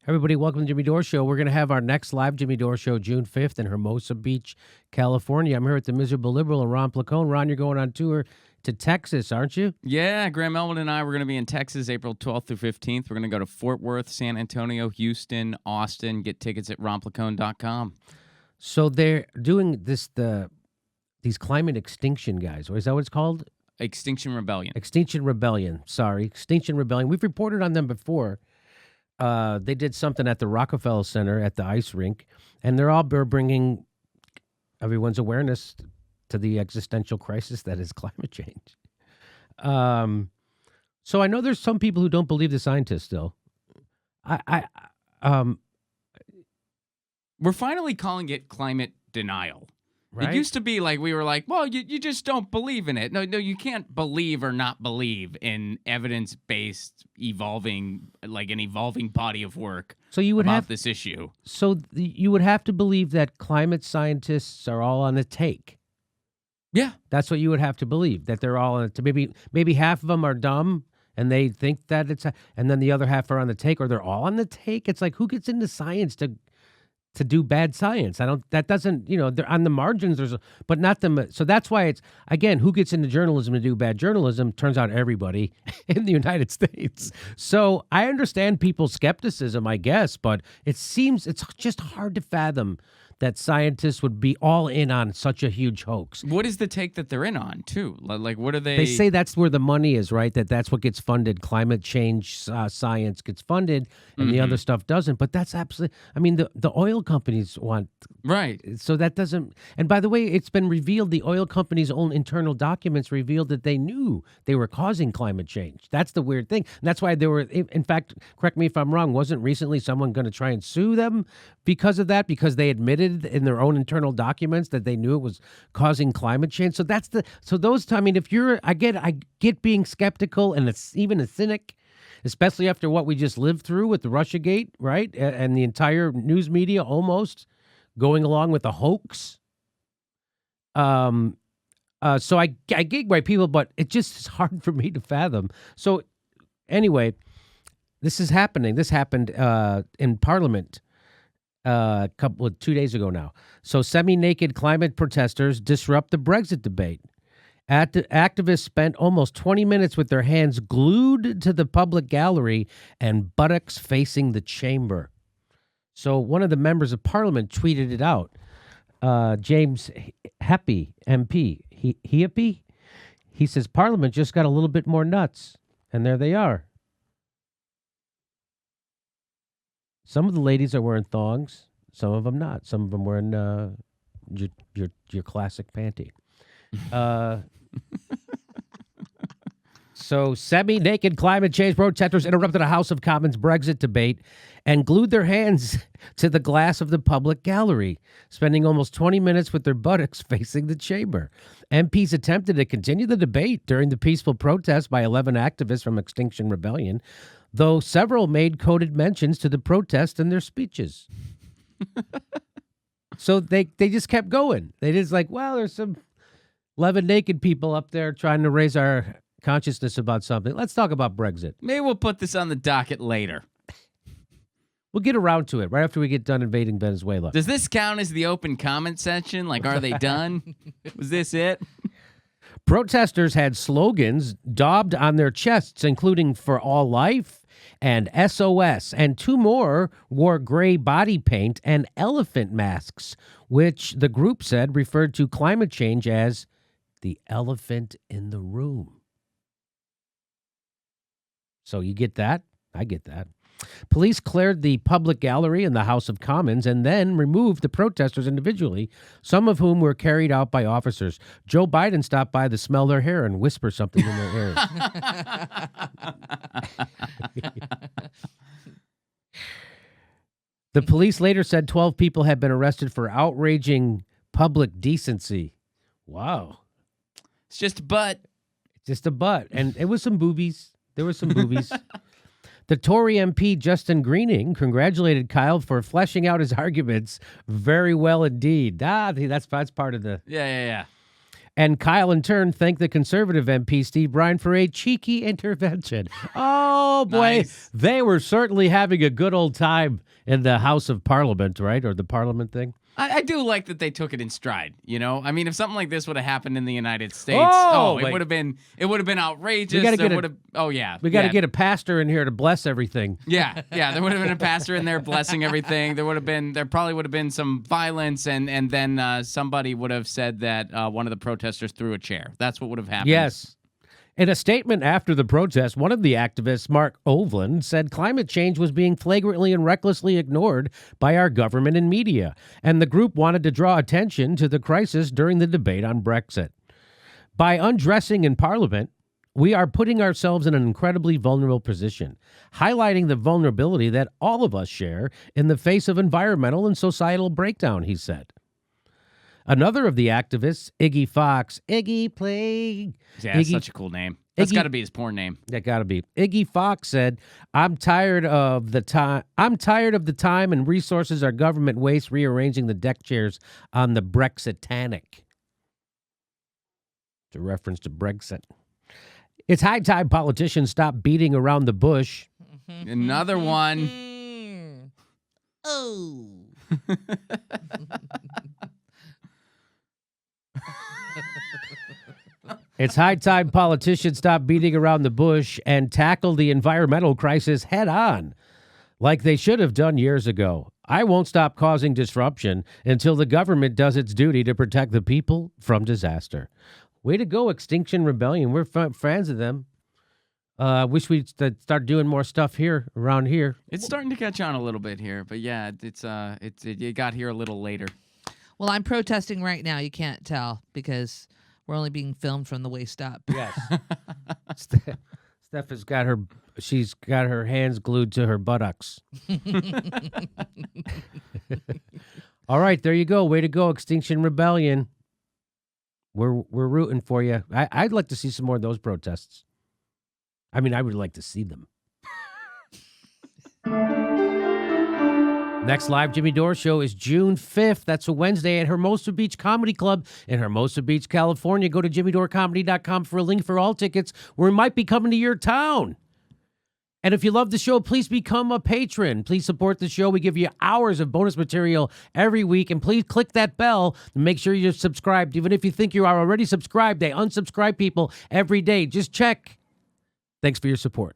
Everybody, welcome to Jimmy Dore Show. We're going to have our next live Jimmy Dore Show June 5th in Hermosa Beach, California. I'm here at the Miserable Liberal and Ron Placone. Ron, you're going on tour to Texas, aren't you? Yeah, Graham Elwood and I, we're going to be in Texas April 12th through 15th. We're going to go to Fort Worth, San Antonio, Houston, Austin. Get tickets at ronplacone.com. So they're doing these climate extinction guys. Is that what it's called? Extinction Rebellion. Extinction Rebellion. Sorry. Extinction Rebellion. We've reported on them before. They did something at the Rockefeller Center at the ice rink, and they're bringing everyone's awareness to the existential crisis that is climate change. So I know there's some people who don't believe the scientists still. We're finally calling it climate denial. Right? It used to be like we were like, well, you just don't believe in it. No, you can't believe or not believe in evidence-based evolving body of work So you would about have this issue. So you would have to believe that climate scientists are all on the take. Yeah. That's what you would have to believe, that they're all on it. Maybe half of them are dumb and they think that and then the other half are on the take, or they're all on the take. It's like, who gets into science to do bad science? That doesn't, they're on the margins, but not them. So that's why it's, again, who gets into journalism to do bad journalism? Turns out everybody in the United States. So I understand people's skepticism, I guess, but it's just hard to fathom that scientists would be all in on such a huge hoax. What is the take that they're in on, too? Like, what are they? They say that's where the money is, right? That's what gets funded. Climate change science gets funded, and the other stuff doesn't. But that's absolutely, the oil companies want. Right. So that doesn't, and by the way, it's been revealed, the oil companies' own internal documents revealed that they knew they were causing climate change. That's the weird thing. And that's why they were, in fact, correct me if I'm wrong, wasn't recently someone going to try and sue them because of that? Because they admitted in their own internal documents that they knew it was causing climate change. So if you're, I get being skeptical, and it's even a cynic, especially after what we just lived through with the Russiagate, right? And the entire news media almost going along with the hoax. So I get why people, but it just is hard for me to fathom. So anyway, this is happening. This happened in Parliament 2 days ago now. So semi-naked climate protesters disrupt the Brexit debate. Activists spent almost 20 minutes with their hands glued to the public gallery and buttocks facing the chamber. So one of the members of Parliament tweeted it out. James Heppy, MP, he says, Parliament just got a little bit more nuts. And there they are. Some of the ladies are wearing thongs, some of them not. Some of them wearing your classic panty. So semi-naked climate change protesters interrupted a House of Commons Brexit debate and glued their hands to the glass of the public gallery, spending almost 20 minutes with their buttocks facing the chamber. MPs attempted to continue the debate during the peaceful protest by 11 activists from Extinction Rebellion, though several made coded mentions to the protest in their speeches. So they just kept going. They just like, well, there's some 11 naked people up there trying to raise our consciousness about something. Let's talk about Brexit. Maybe we'll put this on the docket later. We'll get around to it right after we get done invading Venezuela. Does this count as the open comment section? Like, are they done? Was this it? Protesters had slogans daubed on their chests, including "For All Life" and "SOS," and two more wore gray body paint and elephant masks, which the group said referred to climate change as the elephant in the room. So you get that? I get that. Police cleared the public gallery in the House of Commons and then removed the protesters individually, some of whom were carried out by officers. Joe Biden stopped by to smell their hair and whisper something in their ear. The police later said 12 people had been arrested for outraging public decency. Wow. It's just a butt. Just a butt. And it was some boobies. There were some boobies. The Tory MP Justin Greening congratulated Kyle for fleshing out his arguments very well indeed. That's part of the... Yeah. And Kyle, in turn, thanked the conservative MP, Steve Bryan, for a cheeky intervention. Oh, boy. Nice. They were certainly having a good old time in the House of Parliament, right? Or the Parliament thing. I do like that they took it in stride, you know? I mean, if something like this would have happened in the United States, it would have been outrageous. We gotta get We got to yeah. get a pastor in here to bless everything. Yeah, there would have been a pastor in there blessing everything. There probably would have been some violence, and then somebody would have said that one of the protesters threw a chair. That's what would have happened. Yes. In a statement after the protest, one of the activists, Mark Ovland, said climate change was being flagrantly and recklessly ignored by our government and media, and the group wanted to draw attention to the crisis during the debate on Brexit. By undressing in Parliament, we are putting ourselves in an incredibly vulnerable position, highlighting the vulnerability that all of us share in the face of environmental and societal breakdown, he said. Another of the activists, Iggy Fox, Iggy Plague. Yeah, that's such a cool name. That's got to be his porn name. That got to be. Iggy Fox said, I'm tired of the time and resources our government wastes rearranging the deck chairs on the Brexitanic. It's a reference to Brexit. It's high time politicians stop beating around the bush. Another one. Oh. It's high time politicians stop beating around the bush and tackle the environmental crisis head on, like they should have done years ago. I won't stop causing disruption until the government does its duty to protect the people from disaster. Way to go, Extinction Rebellion. We're fans of them. Wish we'd start doing more stuff around here. It's starting to catch on a little bit here, but yeah, it got here a little later. Well, I'm protesting right now. You can't tell because we're only being filmed from the waist up. Yes. Steph has got her hands glued to her buttocks. All right, there you go. Way to go, Extinction Rebellion. We're rooting for you. I'd like to see some more of those protests. I mean, I would like to see them. Next live Jimmy Dore show is June 5th. That's a Wednesday at Hermosa Beach Comedy Club in Hermosa Beach, California. Go to jimmydorcomedy.com for a link for all tickets. We might be coming to your town. And if you love the show, please become a patron. Please support the show. We give you hours of bonus material every week. And please click that bell and make sure you're subscribed. Even if you think you are already subscribed, they unsubscribe people every day. Just check. Thanks for your support.